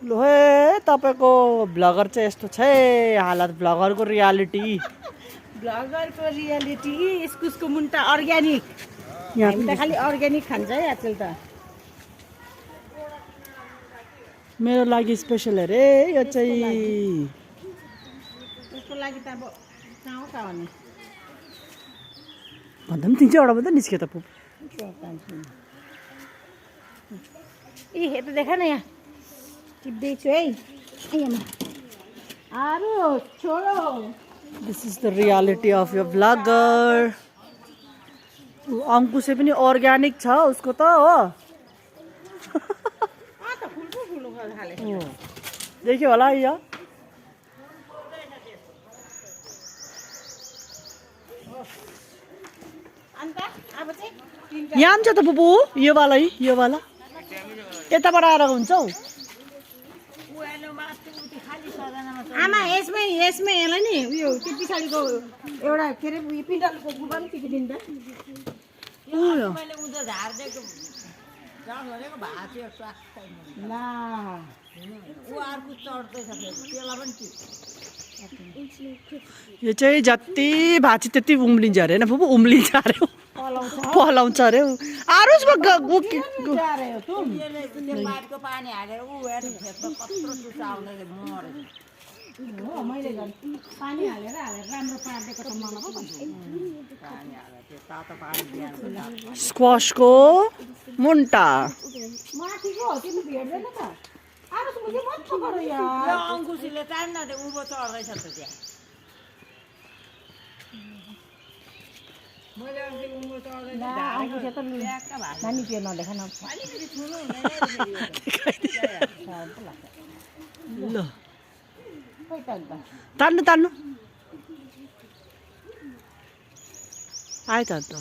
लो हे तपाईको ब्लगर चाहिँ यस्तो छ है हालत ब्लगरको रियालिटी इस्कुसको मुन्टा अर्ग्यानिक हामी त खालि अर्ग्यानिक खान्छ है आजकल त मेरो लागि स्पेशल अरे यो चाहिँ त्यसको लागि त अब चाहौ त भने भन्दा पनि 3-4 वटा मात्रै निस्क्यो त पुप ए यता देखा न यहाँ टिप्दैछु है आरो छोडो this is the reality of यो ब्लगर अंकुशे पनि अर्ग्यानिक छ उसको त हो देखियो होला यो यहाँ पनि छ त बुबु यो वाला यताबाट आएर हुन्छ हौ आमा यसमै यसलाई नि उयो त्यो पछाडिको एउटा के अरे उयो पिन्डलको गुबा पनि टिपिदिनु त मैले उधर झार्देको भनेको भाँच्यो स्वास्थ्य ला ऊ अर्को चढ्दैछ त्यसलाई पनि यो चाहिँ जति भाँची त्यति उम्लिन्छ अरे होइन बुबु उम्लिन्छ अरे पलाउँछ अरे आरुसमा पानी हालेर ऊ हेर्नु खेतमा कत्रो टुसा आउँदै मरे मैले पानी हालेर राम्रो पार्दिएको त मलाई स्क्वासको मुन्टा माथिको हो तिमी भेट्दैन त आरुस मुझे मत पकड यार अंकुशले तान्न दे उभो चढ्दैछ त त्यहाँ मैले अनि उभो चढ्दैछ अंकुश त ल्याक्का भाइ नानी के नदेखा न अलिकति ठुलो हुँदैन ल तान्नु आयो त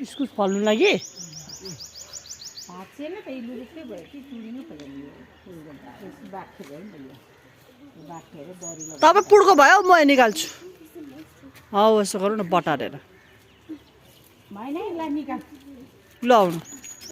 इस्कुस फल्नु लागि तपाईँ पुड्को भयो म निकाल्छु हौ यसो गरौँ न बटारेर ल आउनु